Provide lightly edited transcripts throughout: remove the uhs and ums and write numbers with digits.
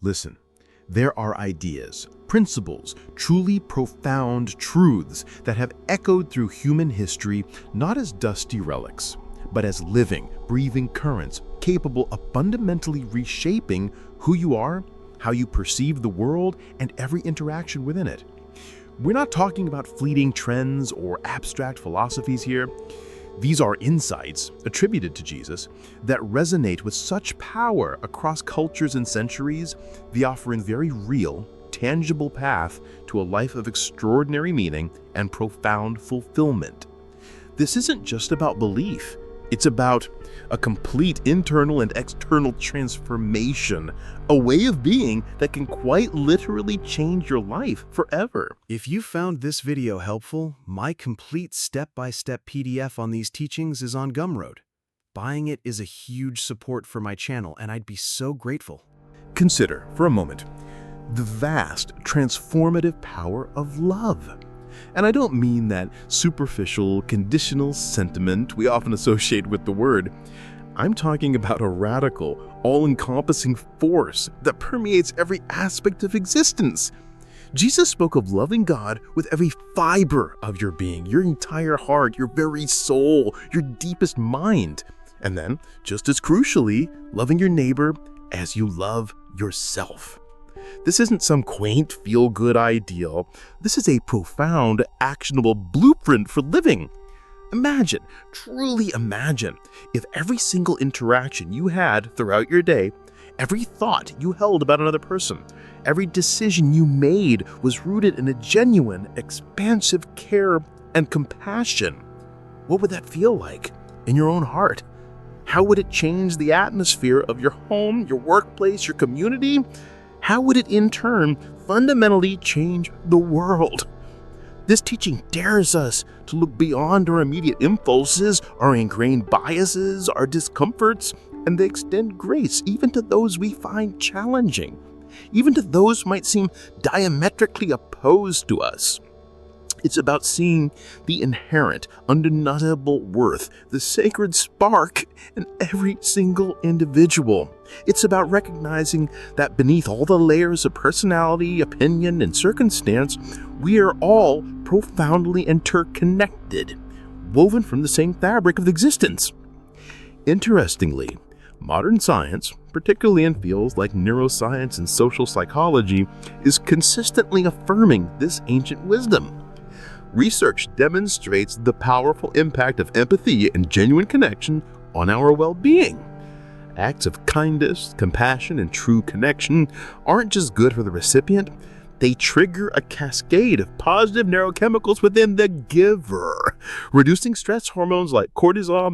Listen, there are ideas, principles, truly profound truths that have echoed through human history not as dusty relics, but as living, breathing currents capable of fundamentally reshaping who you are, how you perceive the world, and every interaction within it. We're not talking about fleeting trends or abstract philosophies here. These are insights attributed to Jesus that resonate with such power across cultures and centuries, they offer a very real, tangible path to a life of extraordinary meaning and profound fulfillment. This isn't just about belief. It's about a complete internal and external transformation, a way of being that can quite literally change your life forever. If you found this video helpful, my complete step-by-step PDF on these teachings is on Gumroad. Buying it is a huge support for my channel, and I'd be so grateful. Consider, for a moment, the vast, transformative power of love. And I don't mean that superficial, conditional sentiment we often associate with the word. I'm talking about a radical, all-encompassing force that permeates every aspect of existence. Jesus spoke of loving God with every fiber of your being, your entire heart, your very soul, your deepest mind. And then, just as crucially, loving your neighbor as you love yourself. This isn't some quaint, feel-good ideal. This is a profound, actionable blueprint for living. Imagine, truly imagine, if every single interaction you had throughout your day, every thought you held about another person, every decision you made was rooted in a genuine, expansive care and compassion. What would that feel like in your own heart? How would it change the atmosphere of your home, your workplace, your community? How would it in turn fundamentally change the world? This teaching dares us to look beyond our immediate impulses, our ingrained biases, our discomforts, and they extend grace even to those we find challenging, even to those who might seem diametrically opposed to us. It's about seeing the inherent, undeniable worth, the sacred spark in every single individual. It's about recognizing that beneath all the layers of personality, opinion, and circumstance, we are all profoundly interconnected, woven from the same fabric of existence. Interestingly, modern science, particularly in fields like neuroscience and social psychology, is consistently affirming this ancient wisdom. Research demonstrates the powerful impact of empathy and genuine connection on our well-being. Acts of kindness, compassion, and true connection aren't just good for the recipient, they trigger a cascade of positive neurochemicals within the giver, reducing stress hormones like cortisol,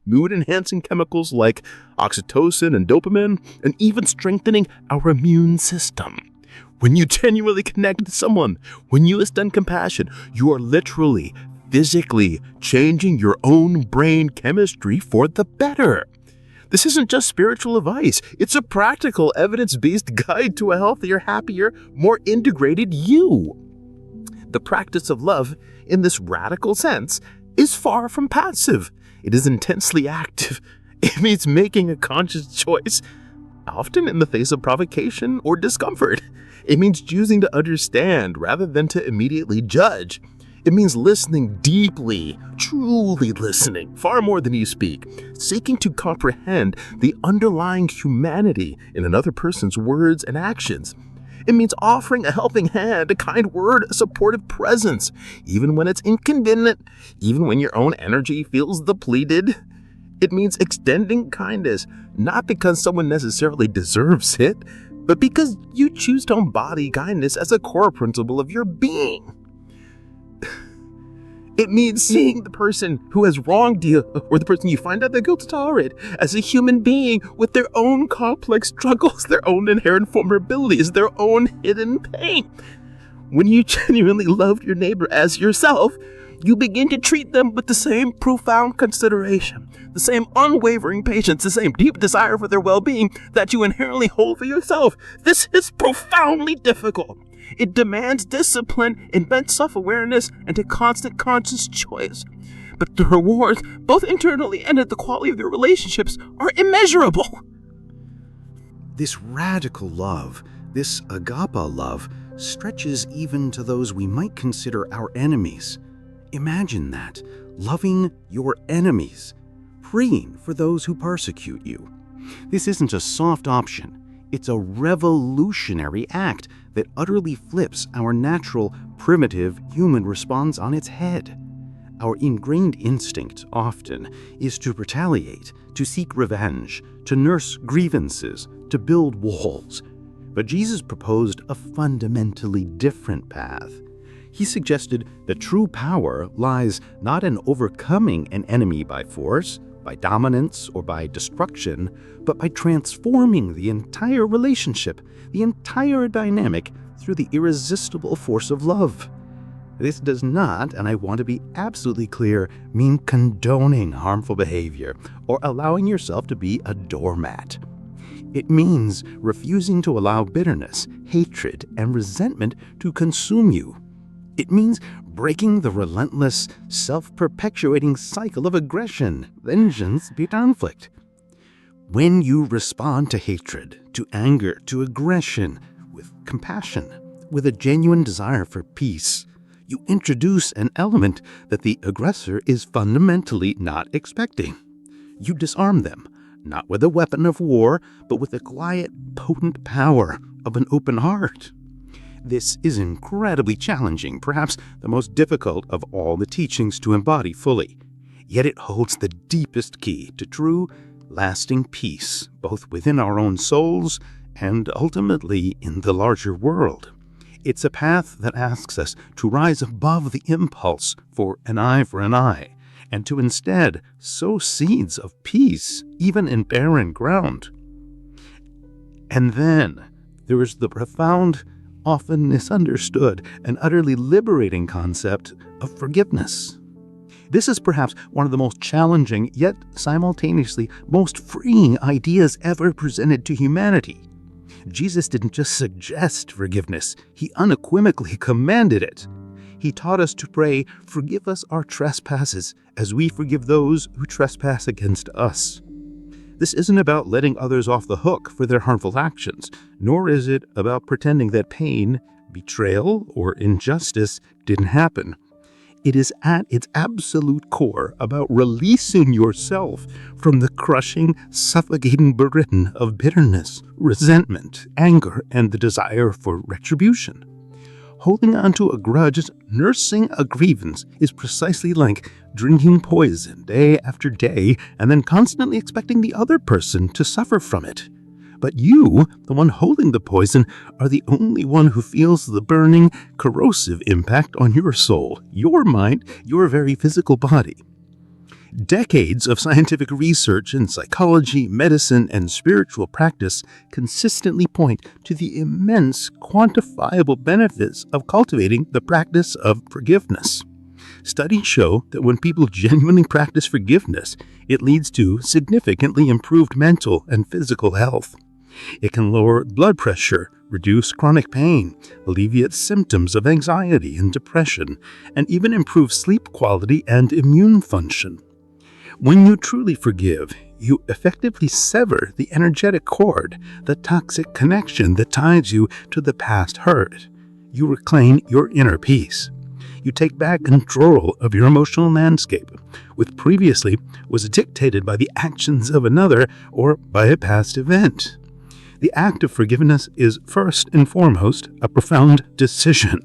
mood-enhancing chemicals like oxytocin and dopamine, and even strengthening our immune system. When you genuinely connect to someone, when you extend compassion, you are literally, physically changing your own brain chemistry for the better. This isn't just spiritual advice. It's a practical, evidence-based guide to a healthier, happier, more integrated you. The practice of love, in this radical sense, is far from passive. It is intensely active. It means making a conscious choice, often in the face of provocation or discomfort. It means choosing to understand rather than to immediately judge. It means listening deeply, truly listening, far more than you speak, seeking to comprehend the underlying humanity in another person's words and actions. It means offering a helping hand, a kind word, a supportive presence, even when it's inconvenient, even when your own energy feels depleted. It means extending kindness, not because someone necessarily deserves it, but because you choose to embody kindness as a core principle of your being. It means seeing the person who has wronged you, or the person you find out they're guilty to tolerate, as a human being with their own complex struggles, their own inherent vulnerabilities, their own hidden pain. When you genuinely love your neighbor as yourself, you begin to treat them with the same profound consideration, the same unwavering patience, the same deep desire for their well-being that you inherently hold for yourself. This is profoundly difficult. It demands discipline, immense self-awareness, and a constant conscious choice. But the rewards, both internally and at the quality of your relationships, are immeasurable. This radical love, this agape love, stretches even to those we might consider our enemies. Imagine that, loving your enemies, praying for those who persecute you. This isn't a soft option. It's a revolutionary act that utterly flips our natural, primitive human response on its head. Our ingrained instinct often is to retaliate, to seek revenge, to nurse grievances, to build walls. But Jesus proposed a fundamentally different path. He suggested that true power lies not in overcoming an enemy by force, by dominance, or by destruction, but by transforming the entire relationship, the entire dynamic, through the irresistible force of love. This does not, and I want to be absolutely clear, mean condoning harmful behavior or allowing yourself to be a doormat. It means refusing to allow bitterness, hatred, and resentment to consume you. It means breaking the relentless, self-perpetuating cycle of aggression, vengeance, and conflict. When you respond to hatred, to anger, to aggression, with compassion, with a genuine desire for peace, you introduce an element that the aggressor is fundamentally not expecting. You disarm them, not with a weapon of war, but with the quiet, potent power of an open heart. This is incredibly challenging, perhaps the most difficult of all the teachings to embody fully. Yet it holds the deepest key to true, lasting peace, both within our own souls and ultimately in the larger world. It's a path that asks us to rise above the impulse for an eye, and to instead sow seeds of peace, even in barren ground. And then there is the profound, often misunderstood, and utterly liberating concept of forgiveness. This is perhaps one of the most challenging, yet simultaneously most freeing ideas ever presented to humanity. Jesus didn't just suggest forgiveness, he unequivocally commanded it. He taught us to pray, "Forgive us our trespasses, as we forgive those who trespass against us." This isn't about letting others off the hook for their harmful actions, nor is it about pretending that pain, betrayal, or injustice didn't happen. It is at its absolute core about releasing yourself from the crushing, suffocating burden of bitterness, resentment, anger, and the desire for retribution. Holding on to a grudge, nursing a grievance, is precisely like drinking poison day after day and then constantly expecting the other person to suffer from it. But you, the one holding the poison, are the only one who feels the burning, corrosive impact on your soul, your mind, your very physical body. Decades of scientific research in psychology, medicine, and spiritual practice consistently point to the immense, quantifiable benefits of cultivating the practice of forgiveness. Studies show that when people genuinely practice forgiveness, it leads to significantly improved mental and physical health. It can lower blood pressure, reduce chronic pain, alleviate symptoms of anxiety and depression, and even improve sleep quality and immune function. When you truly forgive, you effectively sever the energetic cord, the toxic connection that ties you to the past hurt. You reclaim your inner peace. You take back control of your emotional landscape, which previously was dictated by the actions of another or by a past event. The act of forgiveness is first and foremost a profound decision.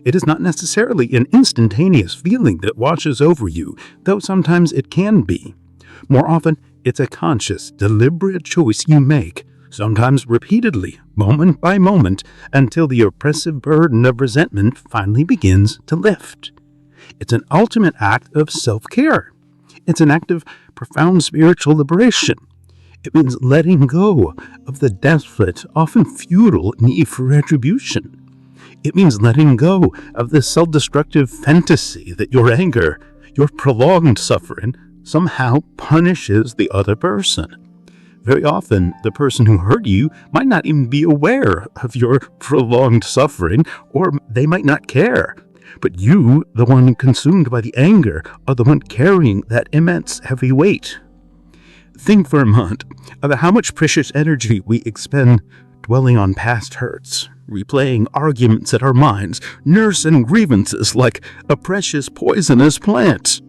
It is not necessarily an instantaneous feeling that washes over you, though sometimes it can be. More often, it's a conscious, deliberate choice you make, sometimes repeatedly, moment by moment, until the oppressive burden of resentment finally begins to lift. It's an ultimate act of self-care. It's an act of profound spiritual liberation. It means letting go of the desperate, often futile need for retribution. It means letting go of the self-destructive fantasy that your anger, your prolonged suffering, somehow punishes the other person. Very often, the person who hurt you might not even be aware of your prolonged suffering, or they might not care. But you, the one consumed by the anger, are the one carrying that immense heavy weight. Think for a moment about how much precious energy we expend dwelling on past hurts, replaying arguments in our minds, nursing grievances like a precious poisonous plant.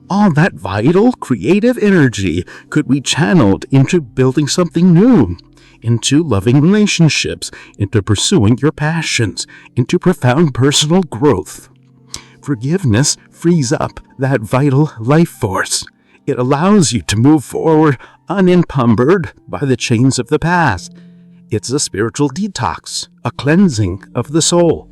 All that vital, creative energy could be channeled into building something new, into loving relationships, into pursuing your passions, into profound personal growth. Forgiveness frees up that vital life force. It allows you to move forward unencumbered by the chains of the past. It's a spiritual detox, a cleansing of the soul.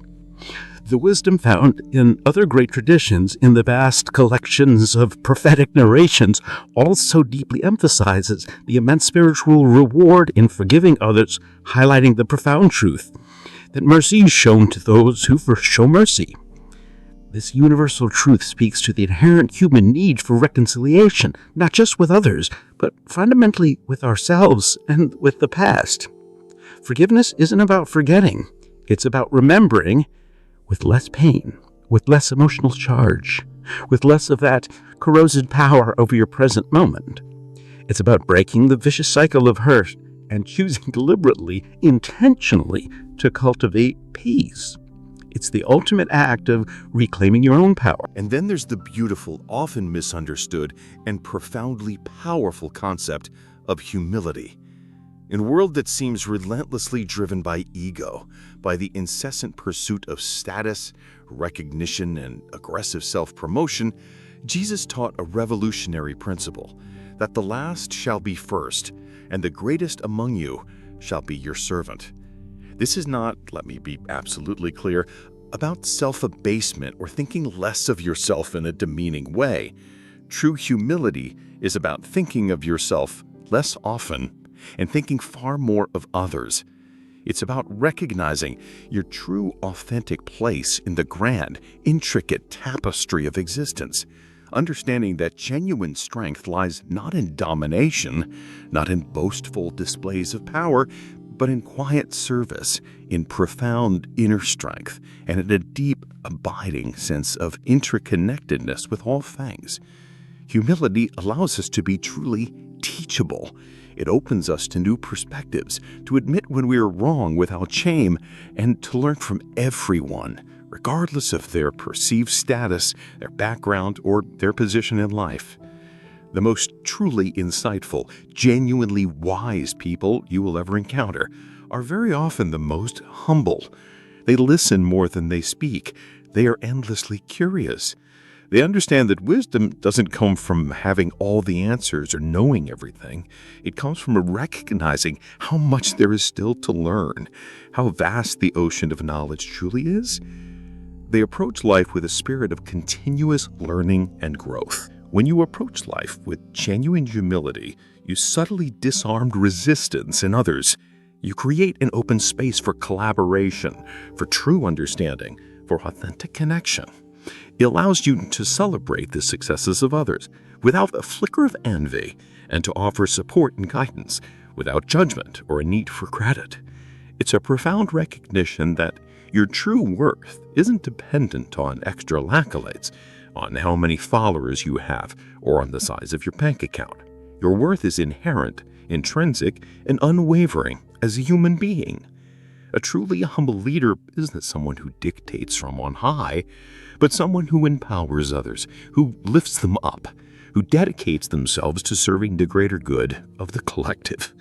The wisdom found in other great traditions in the vast collections of prophetic narrations also deeply emphasizes the immense spiritual reward in forgiving others, highlighting the profound truth that mercy is shown to those who first show mercy. This universal truth speaks to the inherent human need for reconciliation, not just with others, but fundamentally with ourselves and with the past. Forgiveness isn't about forgetting. It's about remembering with less pain, with less emotional charge, with less of that corrosive power over your present moment. It's about breaking the vicious cycle of hurt and choosing deliberately, intentionally, to cultivate peace. It's the ultimate act of reclaiming your own power. And then there's the beautiful, often misunderstood, and profoundly powerful concept of humility. In a world that seems relentlessly driven by ego, by the incessant pursuit of status, recognition, and aggressive self-promotion, Jesus taught a revolutionary principle, that the last shall be first, and the greatest among you shall be your servant. This is not, let me be absolutely clear, about self-abasement or thinking less of yourself in a demeaning way. True humility is about thinking of yourself less often and thinking far more of others. It's about recognizing your true, authentic place in the grand, intricate tapestry of existence, understanding that genuine strength lies not in domination, not in boastful displays of power, but in quiet service, in profound inner strength, and in a deep, abiding sense of interconnectedness with all things. Humility allows us to be truly teachable. It opens us to new perspectives, to admit when we are wrong without shame, and to learn from everyone, regardless of their perceived status, their background, or their position in life. The most truly insightful, genuinely wise people you will ever encounter are very often the most humble. They listen more than they speak. They are endlessly curious. They understand that wisdom doesn't come from having all the answers or knowing everything. It comes from recognizing how much there is still to learn, how vast the ocean of knowledge truly is. They approach life with a spirit of continuous learning and growth. When you approach life with genuine humility, you subtly disarm resistance in others. You create an open space for collaboration, for true understanding, for authentic connection. It allows you to celebrate the successes of others without a flicker of envy and to offer support and guidance without judgment or a need for credit. It's a profound recognition that your true worth isn't dependent on external accolades, on how many followers you have, or on the size of your bank account. Your worth is inherent, intrinsic, and unwavering as a human being. A truly humble leader isn't someone who dictates from on high, but someone who empowers others, who lifts them up, who dedicates themselves to serving the greater good of the collective.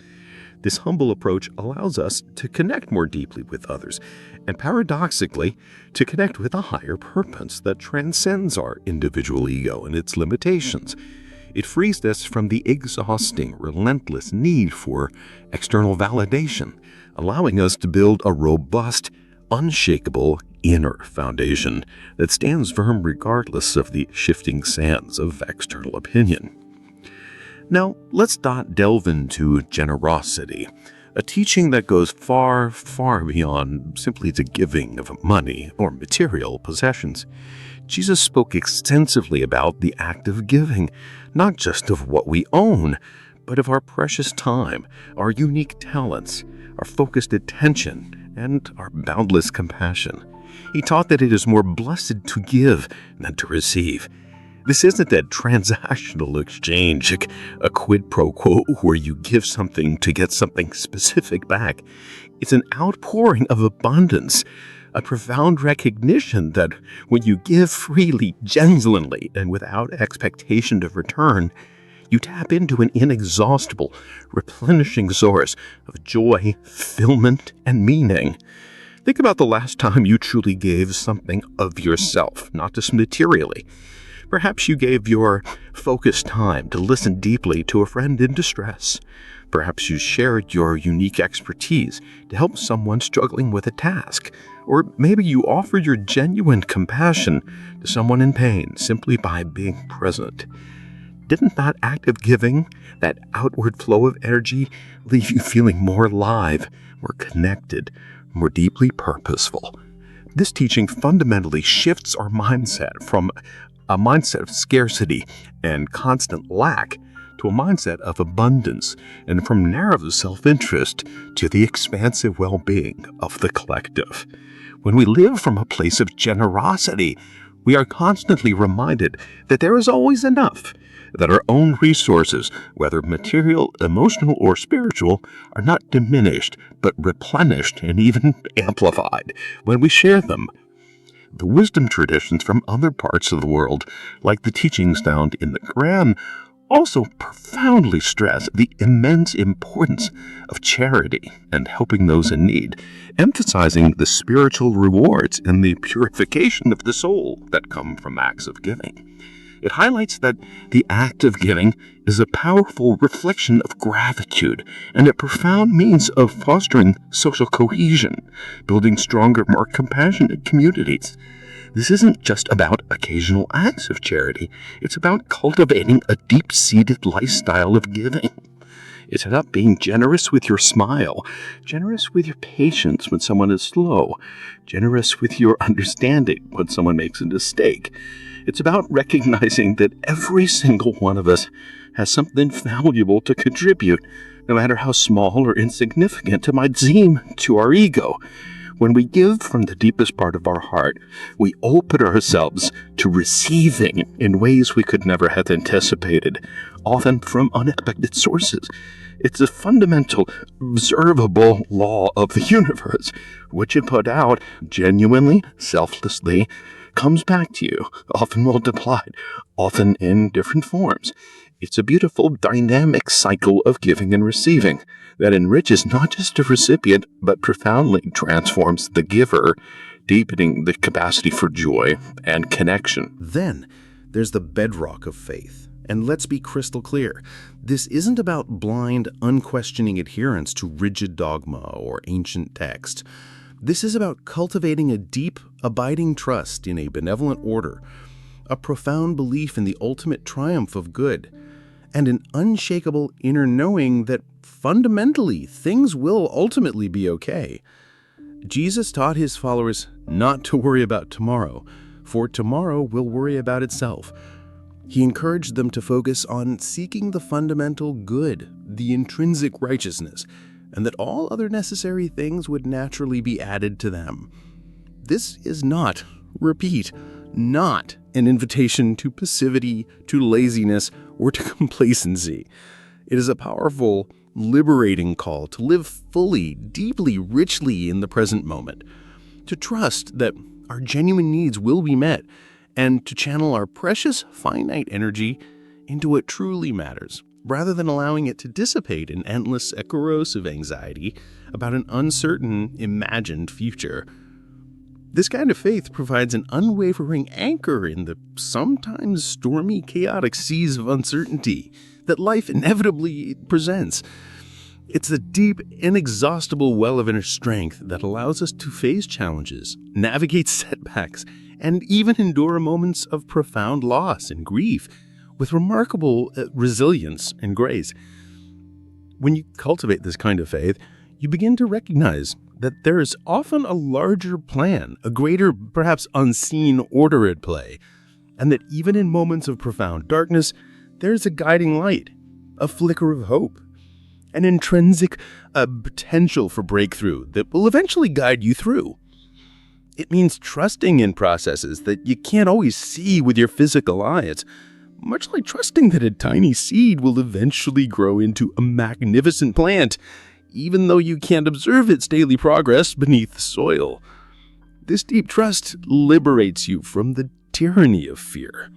This humble approach allows us to connect more deeply with others, and paradoxically, to connect with a higher purpose that transcends our individual ego and its limitations. It frees us from the exhausting, relentless need for external validation, allowing us to build a robust, unshakable inner foundation that stands firm regardless of the shifting sands of external opinion. Now, let's not delve into generosity, a teaching that goes far, far beyond simply the giving of money or material possessions. Jesus spoke extensively about the act of giving, not just of what we own, but of our precious time, our unique talents, our focused attention, and our boundless compassion. He taught that it is more blessed to give than to receive. This isn't a transactional exchange, a quid pro quo where you give something to get something specific back. It's an outpouring of abundance, a profound recognition that when you give freely, genuinely, and without expectation of return, you tap into an inexhaustible, replenishing source of joy, fulfillment, and meaning. Think about the last time you truly gave something of yourself, not just materially. Perhaps you gave your focused time to listen deeply to a friend in distress. Perhaps you shared your unique expertise to help someone struggling with a task. Or maybe you offered your genuine compassion to someone in pain simply by being present. Didn't that act of giving, that outward flow of energy, leave you feeling more alive, more connected, more deeply purposeful? This teaching fundamentally shifts our mindset from a mindset of scarcity and constant lack to a mindset of abundance, and from narrow self-interest to the expansive well-being of the collective. When we live from a place of generosity, we are constantly reminded that there is always enough, that our own resources, whether material, emotional, or spiritual, are not diminished, but replenished and even amplified when we share them. The wisdom traditions from other parts of the world, like the teachings found in the Quran, also profoundly stress the immense importance of charity and helping those in need, emphasizing the spiritual rewards and the purification of the soul that come from acts of giving. It highlights that the act of giving is a powerful reflection of gratitude and a profound means of fostering social cohesion, building stronger, more compassionate communities. This isn't just about occasional acts of charity. It's about cultivating a deep-seated lifestyle of giving. It's about being generous with your smile, generous with your patience when someone is slow, generous with your understanding when someone makes a mistake. It's about recognizing that every single one of us has something valuable to contribute, no matter how small or insignificant it might seem to our ego. When we give from the deepest part of our heart, we open ourselves to receiving in ways we could never have anticipated, often from unexpected sources. It's a fundamental, observable law of the universe, which you put out genuinely, selflessly, comes back to you, often multiplied, often in different forms. It's a beautiful, dynamic cycle of giving and receiving that enriches not just the recipient, but profoundly transforms the giver, deepening the capacity for joy and connection. Then there's the bedrock of faith. And let's be crystal clear, this isn't about blind, unquestioning adherence to rigid dogma or ancient text. This is about cultivating a deep, abiding trust in a benevolent order, a profound belief in the ultimate triumph of good, and an unshakable inner knowing that fundamentally things will ultimately be okay. Jesus taught his followers not to worry about tomorrow, for tomorrow will worry about itself. He encouraged them to focus on seeking the fundamental good, the intrinsic righteousness, and that all other necessary things would naturally be added to them. This is not, repeat, not an invitation to passivity, to laziness, or to complacency. It is a powerful, liberating call to live fully, deeply, richly in the present moment, to trust that our genuine needs will be met, and to channel our precious, finite energy into what truly matters, rather than allowing it to dissipate in endless, corrosive anxiety about an uncertain, imagined future. This kind of faith provides an unwavering anchor in the sometimes stormy, chaotic seas of uncertainty that life inevitably presents. It's the deep, inexhaustible well of inner strength that allows us to face challenges, navigate setbacks, and even endure moments of profound loss and grief with remarkable resilience and grace. When you cultivate this kind of faith, you begin to recognize that there is often a larger plan, a greater, perhaps unseen order at play, and that even in moments of profound darkness, there's a guiding light, a flicker of hope, an intrinsic potential for breakthrough that will eventually guide you through. It means trusting in processes that you can't always see with your physical eye. It's much like trusting that a tiny seed will eventually grow into a magnificent plant, even though you can't observe its daily progress beneath the soil. This deep trust liberates you from the tyranny of fear.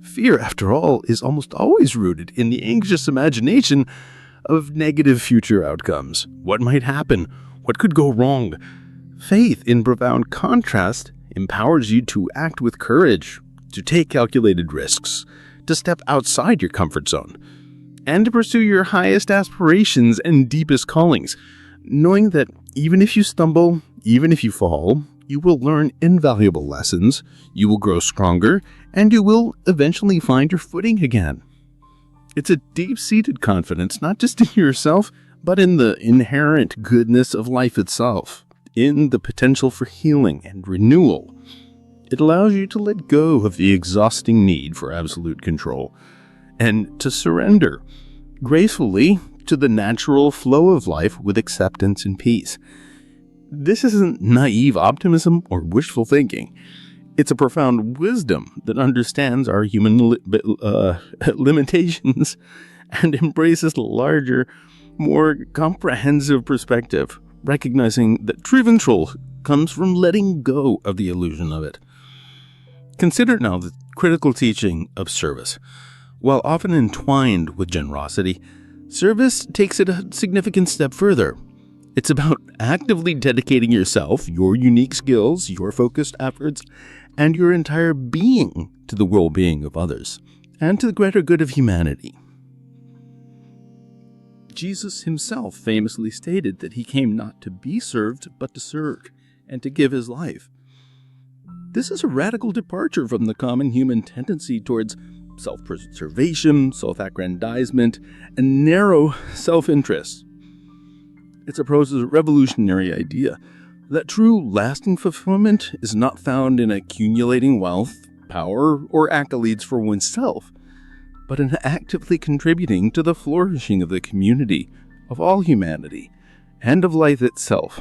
Fear, after all, is almost always rooted in the anxious imagination of negative future outcomes. What might happen? What could go wrong? Faith, in profound contrast, empowers you to act with courage, to take calculated risks, to step outside your comfort zone, and to pursue your highest aspirations and deepest callings, knowing that even if you stumble, even if you fall, you will learn invaluable lessons, you will grow stronger, and you will eventually find your footing again. It's a deep-seated confidence, not just in yourself, but in the inherent goodness of life itself, in the potential for healing and renewal. It allows you to let go of the exhausting need for absolute control, and to surrender gracefully to the natural flow of life with acceptance and peace. This isn't naive optimism or wishful thinking. It's a profound wisdom that understands our human limitations and embraces a larger, more comprehensive perspective, recognizing that true control comes from letting go of the illusion of it. Consider now the critical teaching of service. While often entwined with generosity, service takes it a significant step further. It's about actively dedicating yourself, your unique skills, your focused efforts, and your entire being to the well-being of others, and to the greater good of humanity. Jesus himself famously stated that he came not to be served, but to serve, and to give his life. This is a radical departure from the common human tendency towards self-preservation, self-aggrandizement, and narrow self-interest. It proposes a revolutionary idea that true, lasting fulfillment is not found in accumulating wealth, power, or accolades for oneself, but in actively contributing to the flourishing of the community, of all humanity, and of life itself.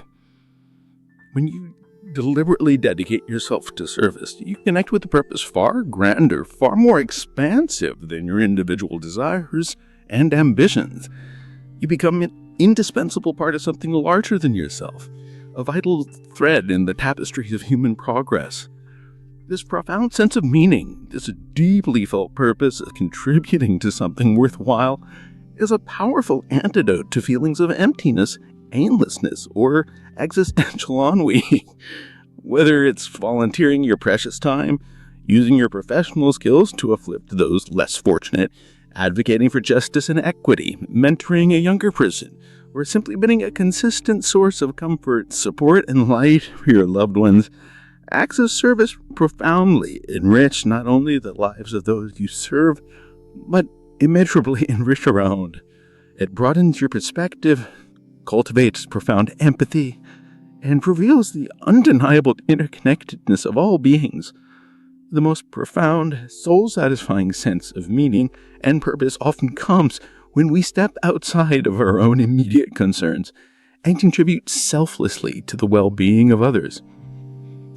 When you deliberately dedicate yourself to service, you connect with a purpose far grander, far more expansive than your individual desires and ambitions. You become an indispensable part of something larger than yourself, a vital thread in the tapestry of human progress. This profound sense of meaning, this deeply felt purpose of contributing to something worthwhile, is a powerful antidote to feelings of emptiness, aimlessness, or existential ennui. Whether it's volunteering your precious time, using your professional skills to uplift those less fortunate, advocating for justice and equity, mentoring a younger person, or simply being a consistent source of comfort, support, and light for your loved ones, acts of service profoundly enrich not only the lives of those you serve, but immeasurably enrich your own. It broadens your perspective, cultivates profound empathy, and reveals the undeniable interconnectedness of all beings. The most profound, soul-satisfying sense of meaning and purpose often comes when we step outside of our own immediate concerns and contribute selflessly to the well-being of others.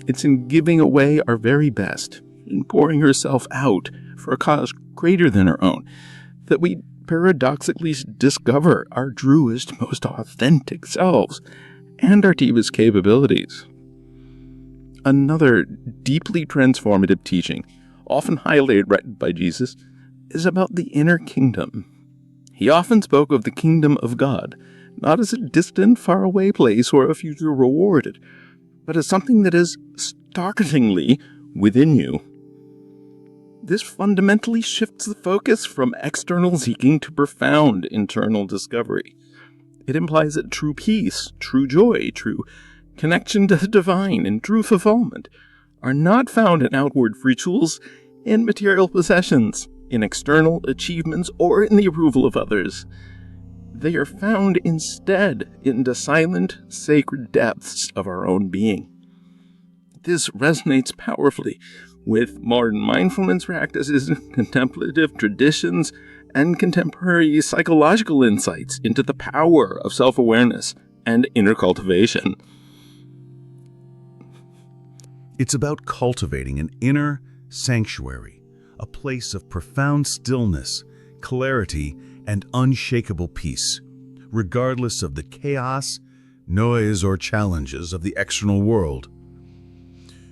It's in giving away our very best, in pouring ourselves out for a cause greater than our own, that we paradoxically discover our truest, most authentic selves and our deepest capabilities. Another deeply transformative teaching, often highlighted by Jesus, is about the inner kingdom. He often spoke of the kingdom of God, not as a distant, faraway place or a future reward, but as something that is startlingly within you. This fundamentally shifts the focus from external seeking to profound internal discovery. It implies that true peace, true joy, true connection to the divine, and true fulfillment are not found in outward rituals, in material possessions, in external achievements, or in the approval of others. They are found instead in the silent, sacred depths of our own being. This resonates powerfully with modern mindfulness practices, contemplative traditions, and contemporary psychological insights into the power of self-awareness and inner cultivation. It's about cultivating an inner sanctuary, a place of profound stillness, clarity, and unshakable peace, regardless of the chaos, noise, or challenges of the external world.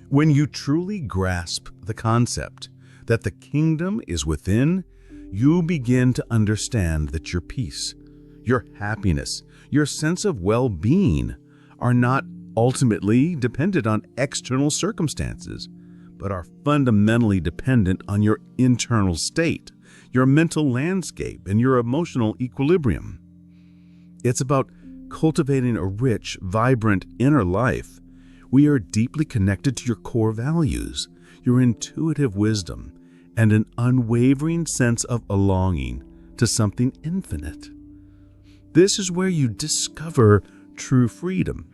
When you truly grasp the concept that the kingdom is within, you begin to understand that your peace, your happiness, your sense of well-being are not ultimately dependent on external circumstances, but are fundamentally dependent on your internal state, your mental landscape, and your emotional equilibrium. It's about cultivating a rich, vibrant inner life. We are deeply connected to your core values, your intuitive wisdom, and an unwavering sense of belonging to something infinite. This is where you discover true freedom.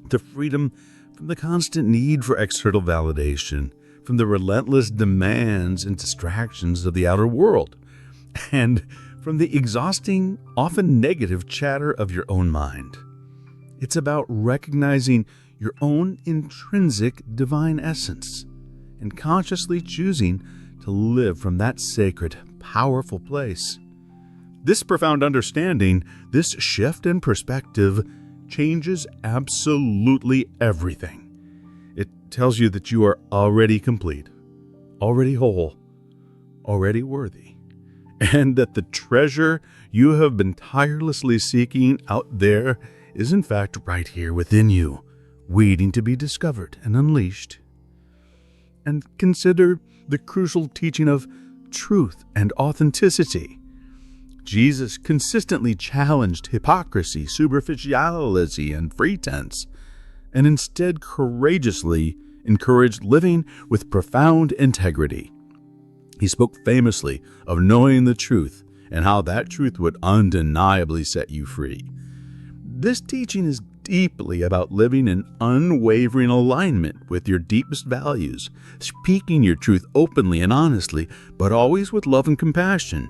The freedom from the constant need for external validation, from the relentless demands and distractions of the outer world, and from the exhausting, often negative chatter of your own mind. It's about recognizing your own intrinsic divine essence and consciously choosing to live from that sacred, powerful place. This profound understanding, this shift in perspective, changes absolutely everything. It tells you that you are already complete, already whole, already worthy, and that the treasure you have been tirelessly seeking out there is in fact right here within you, waiting to be discovered and unleashed. And consider the crucial teaching of truth and authenticity. Jesus consistently challenged hypocrisy, superficiality, and pretense, and instead courageously encouraged living with profound integrity. He spoke famously of knowing the truth and how that truth would undeniably set you free. This teaching is deeply about living in unwavering alignment with your deepest values, speaking your truth openly and honestly, but always with love and compassion,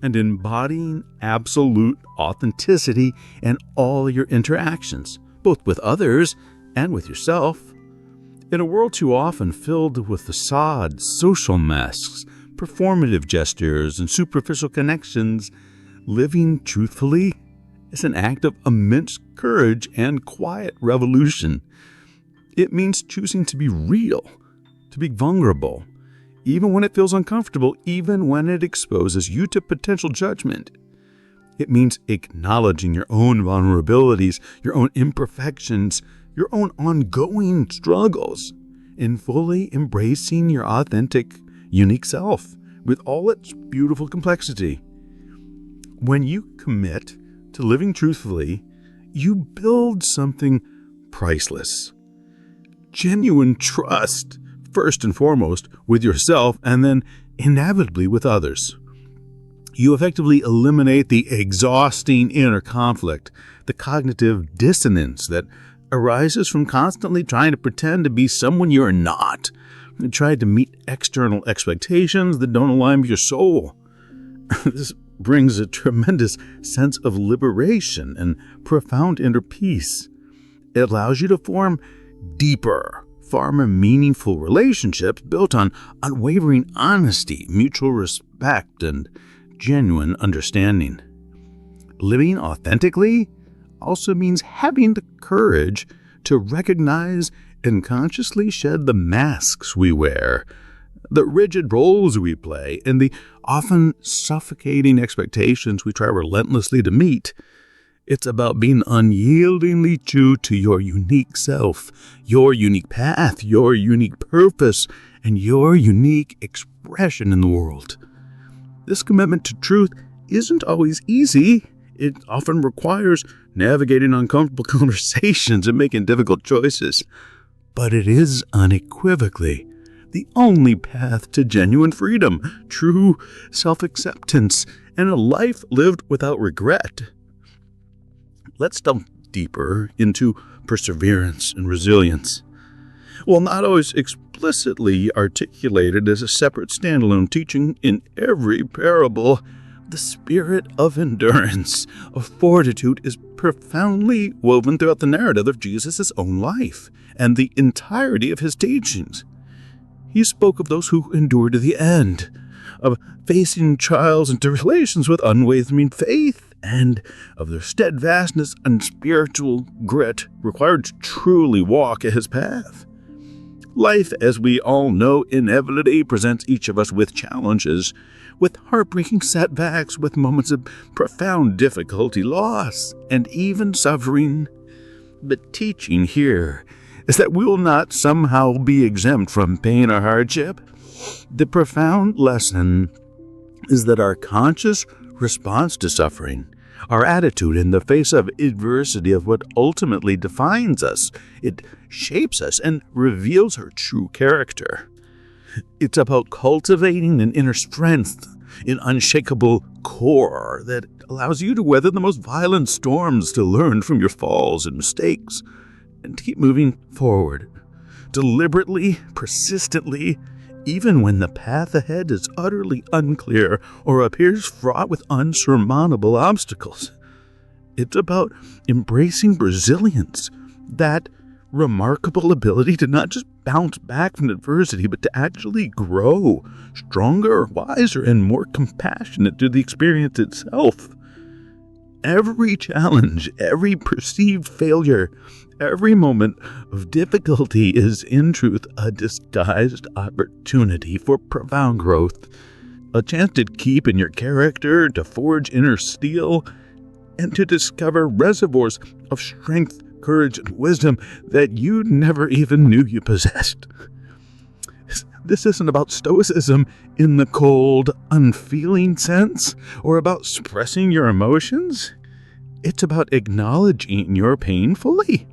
and embodying absolute authenticity in all your interactions, both with others and with yourself. In a world too often filled with facades, social masks, performative gestures, and superficial connections, living truthfully is an act of immense courage and quiet revolution. It means choosing to be real, to be vulnerable, even when it feels uncomfortable, even when it exposes you to potential judgment. It means acknowledging your own vulnerabilities, your own imperfections, your own ongoing struggles, and fully embracing your authentic, unique self with all its beautiful complexity. When you commit to living truthfully, you build something priceless. Genuine trust, first and foremost, with yourself, and then inevitably with others. You effectively eliminate the exhausting inner conflict, the cognitive dissonance that arises from constantly trying to pretend to be someone you're not, and try to meet external expectations that don't align with your soul. This brings a tremendous sense of liberation and profound inner peace. It allows you to form deeper, far more meaningful relationships built on unwavering honesty, mutual respect, and genuine understanding. Living authentically also means having the courage to recognize and consciously shed the masks we wear, the rigid roles we play, and the often suffocating expectations we try relentlessly to meet. It's about being unyieldingly true to your unique self, your unique path, your unique purpose, and your unique expression in the world. This commitment to truth isn't always easy. It often requires navigating uncomfortable conversations and making difficult choices. But it is unequivocally the only path to genuine freedom, true self-acceptance, and a life lived without regret. Let's delve deeper into perseverance and resilience. While not always explicitly articulated as a separate standalone teaching in every parable, The spirit of endurance, of fortitude, is profoundly woven throughout the narrative of Jesus' own life and the entirety of his teachings. He spoke of those who endure to the end, of facing trials and tribulations with unwavering faith, and of their steadfastness and spiritual grit required to truly walk his path. Life, as we all know, inevitably presents each of us with challenges, with heartbreaking setbacks, with moments of profound difficulty, loss, and even suffering. But teaching here is that we will not somehow be exempt from pain or hardship. The profound lesson is that our conscious response to suffering, our attitude in the face of adversity, of what ultimately defines us, it shapes us and reveals our true character. It's about cultivating an inner strength, an unshakable core that allows you to weather the most violent storms, to learn from your falls and mistakes, and to keep moving forward, deliberately, persistently, even when the path ahead is utterly unclear or appears fraught with unsurmountable obstacles. It's about embracing resilience, that remarkable ability to not just bounce back from adversity, but to actually grow stronger, wiser, and more compassionate through the experience itself. Every challenge, every perceived failure, every moment of difficulty is in truth a disguised opportunity for profound growth, a chance to keep in your character, to forge inner steel, and to discover reservoirs of strength, courage, and wisdom that you never even knew you possessed. This isn't about stoicism in the cold, unfeeling sense, or about suppressing your emotions. It's about acknowledging your pain fully,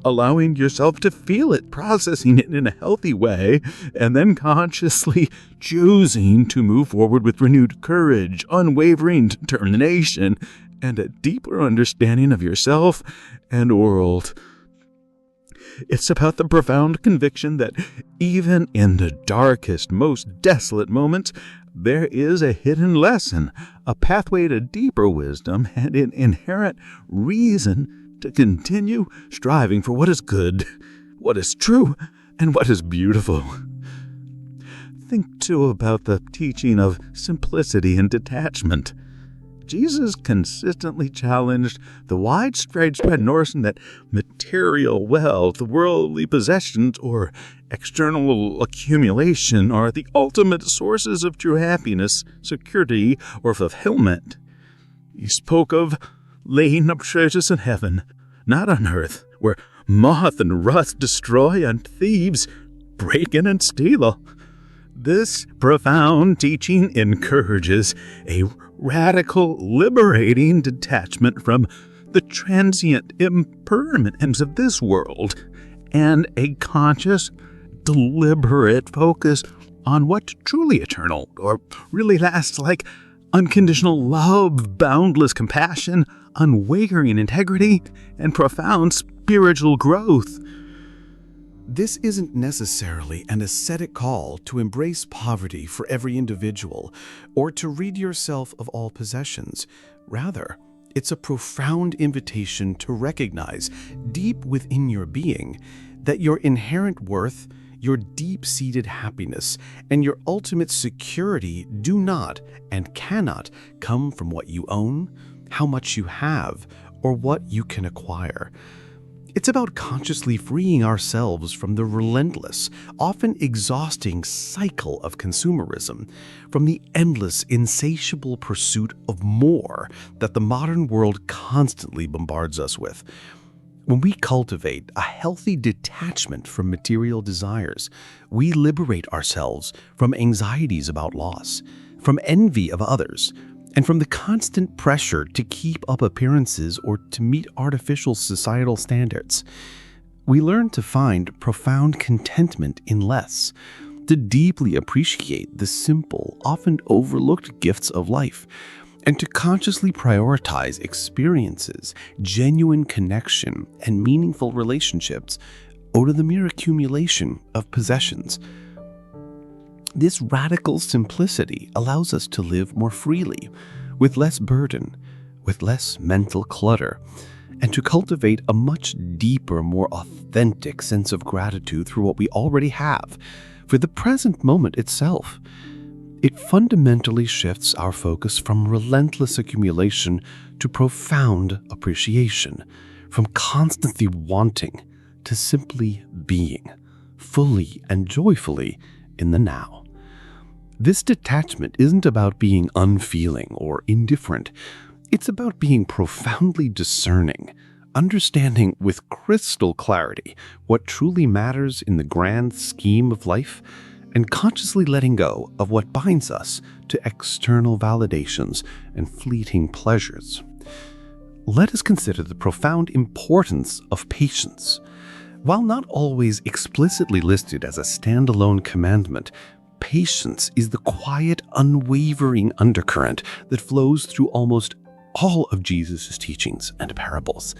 allowing yourself to feel it, processing it in a healthy way, and then consciously choosing to move forward with renewed courage, unwavering determination, and a deeper understanding of yourself and world. It's about the profound conviction that even in the darkest, most desolate moments, there is a hidden lesson, a pathway to deeper wisdom, and an inherent reason to continue striving for what is good, what is true, and what is beautiful. Think, too, about the teaching of simplicity and detachment. Jesus consistently challenged the widespread notion that material wealth, worldly possessions, or external accumulation are the ultimate sources of true happiness, security, or fulfillment. He spoke of laying up treasures in heaven, not on earth, where moth and rust destroy and thieves break in and steal. This profound teaching encourages a radical, liberating detachment from the transient impermanence of this world, and a conscious, deliberate focus on what's truly eternal, or really lasts, like unconditional love, boundless compassion, unwavering integrity, and profound spiritual growth. This isn't necessarily an ascetic call to embrace poverty for every individual or to rid yourself of all possessions. Rather, it's a profound invitation to recognize deep within your being that your inherent worth, your deep-seated happiness, and your ultimate security do not and cannot come from what you own, how much you have, or what you can acquire. It's about consciously freeing ourselves from the relentless, often exhausting cycle of consumerism, from the endless, insatiable pursuit of more that the modern world constantly bombards us with. When we cultivate a healthy detachment from material desires, we liberate ourselves from anxieties about loss, from envy of others, and from the constant pressure to keep up appearances or to meet artificial societal standards. We learn to find profound contentment in less, to deeply appreciate the simple, often overlooked gifts of life, and to consciously prioritize experiences, genuine connection, and meaningful relationships over the mere accumulation of possessions. This radical simplicity allows us to live more freely, with less burden, with less mental clutter, and to cultivate a much deeper, more authentic sense of gratitude through what we already have, for the present moment itself. It fundamentally shifts our focus from relentless accumulation to profound appreciation, from constantly wanting to simply being, fully and joyfully in the now. This detachment isn't about being unfeeling or indifferent. It's about being profoundly discerning, understanding with crystal clarity what truly matters in the grand scheme of life, and consciously letting go of what binds us to external validations and fleeting pleasures. Let us consider the profound importance of patience. While not always explicitly listed as a standalone commandment, patience is the quiet, unwavering undercurrent that flows through almost all of Jesus' teachings and parables.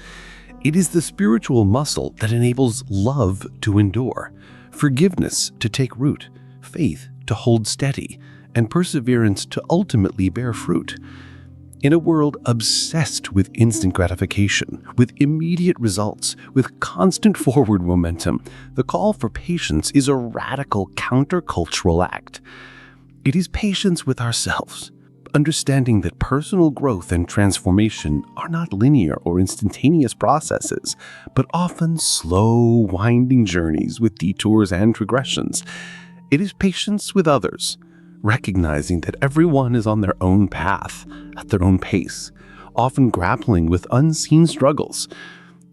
It is the spiritual muscle that enables love to endure, forgiveness to take root, faith to hold steady, and perseverance to ultimately bear fruit. In a world obsessed with instant gratification, with immediate results, with constant forward momentum, the call for patience is a radical countercultural act. It is patience with ourselves, understanding that personal growth and transformation are not linear or instantaneous processes, but often slow, winding journeys with detours and regressions. It is patience with others, recognizing that everyone is on their own path, at their own pace, often grappling with unseen struggles.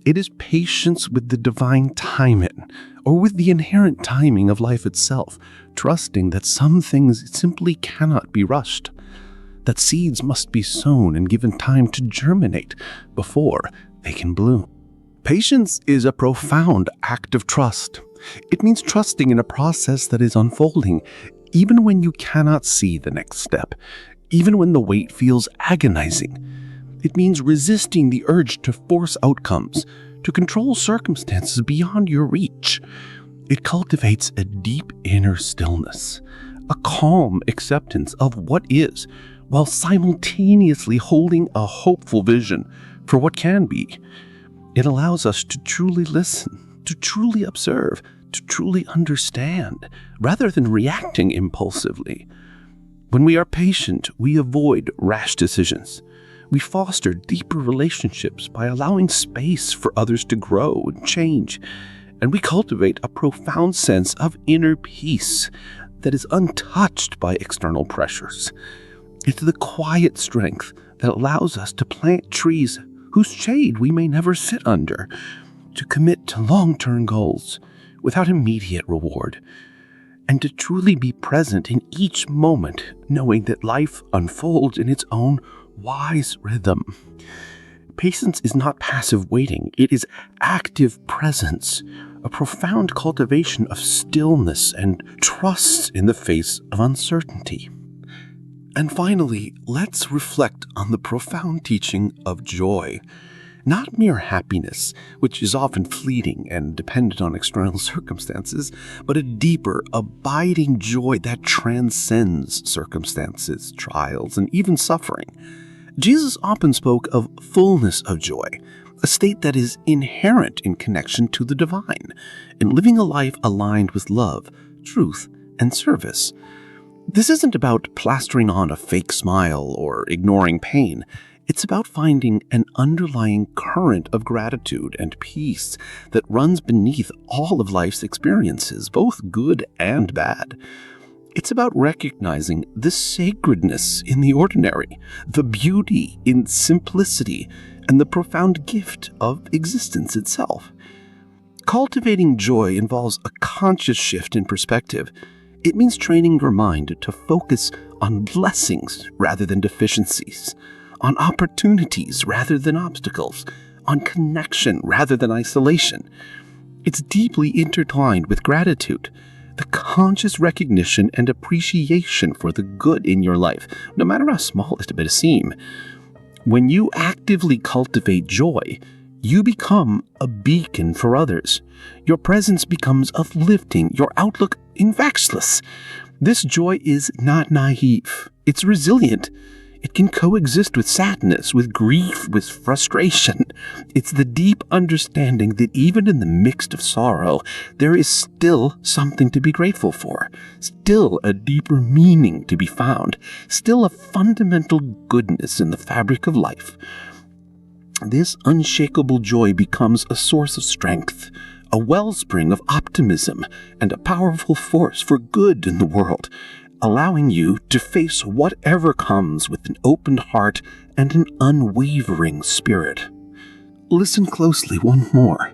It is patience with the divine timing, or with the inherent timing of life itself, trusting that some things simply cannot be rushed, that seeds must be sown and given time to germinate before they can bloom. Patience is a profound act of trust. It means trusting in a process that is unfolding, even when you cannot see the next step, even when the wait feels agonizing. It means resisting the urge to force outcomes, to control circumstances beyond your reach. It cultivates a deep inner stillness, a calm acceptance of what is, while simultaneously holding a hopeful vision for what can be. It allows us to truly listen, to truly observe, to truly understand, rather than reacting impulsively. When we are patient, we avoid rash decisions. We foster deeper relationships by allowing space for others to grow and change. And we cultivate a profound sense of inner peace that is untouched by external pressures. It's the quiet strength that allows us to plant trees whose shade we may never sit under, to commit to long-term goals without immediate reward, and to truly be present in each moment, knowing that life unfolds in its own wise rhythm. Patience is not passive waiting, it is active presence, a profound cultivation of stillness and trust in the face of uncertainty. And finally, let's reflect on the profound teaching of joy. Not mere happiness, which is often fleeting and dependent on external circumstances, but a deeper, abiding joy that transcends circumstances, trials, and even suffering. Jesus often spoke of fullness of joy, a state that is inherent in connection to the divine, in living a life aligned with love, truth, and service. This isn't about plastering on a fake smile or ignoring pain. It's about finding an underlying current of gratitude and peace that runs beneath all of life's experiences, both good and bad. It's about recognizing the sacredness in the ordinary, the beauty in simplicity, and the profound gift of existence itself. Cultivating joy involves a conscious shift in perspective. It means training your mind to focus on blessings rather than deficiencies, on opportunities rather than obstacles, on connection rather than isolation. It's deeply intertwined with gratitude, the conscious recognition and appreciation for the good in your life, no matter how small it may seem. When you actively cultivate joy, you become a beacon for others. Your presence becomes uplifting, your outlook infectious. This joy is not naive. It's resilient. It can coexist with sadness, with grief, with frustration. It's the deep understanding that even in the midst of sorrow, there is still something to be grateful for, still a deeper meaning to be found, still a fundamental goodness in the fabric of life. This unshakable joy becomes a source of strength, a wellspring of optimism, and a powerful force for good in the world, allowing you to face whatever comes with an open heart and an unwavering spirit. Listen closely once more.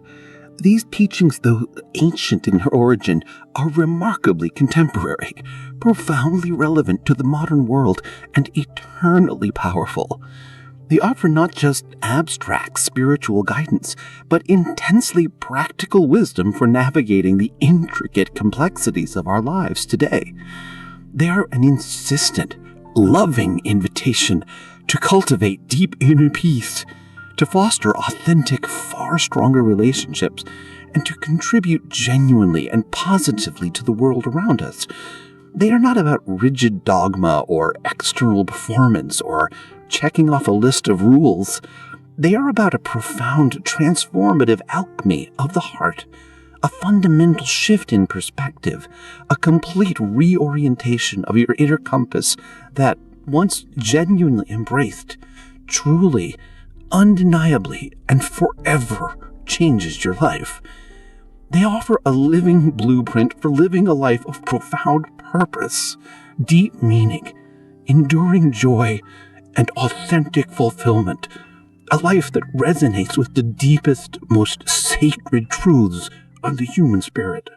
These teachings, though ancient in their origin, are remarkably contemporary, profoundly relevant to the modern world, and eternally powerful. They offer not just abstract spiritual guidance, but intensely practical wisdom for navigating the intricate complexities of our lives today. They are an insistent, loving invitation to cultivate deep inner peace, to foster authentic, far stronger relationships, and to contribute genuinely and positively to the world around us. They are not about rigid dogma or external performance or checking off a list of rules. They are about a profound, transformative alchemy of the heart, a fundamental shift in perspective, a complete reorientation of your inner compass that, once genuinely embraced, truly, undeniably, and forever changes your life. They offer a living blueprint for living a life of profound purpose, deep meaning, enduring joy, and authentic fulfillment, a life that resonates with the deepest, most sacred truths of the human spirit.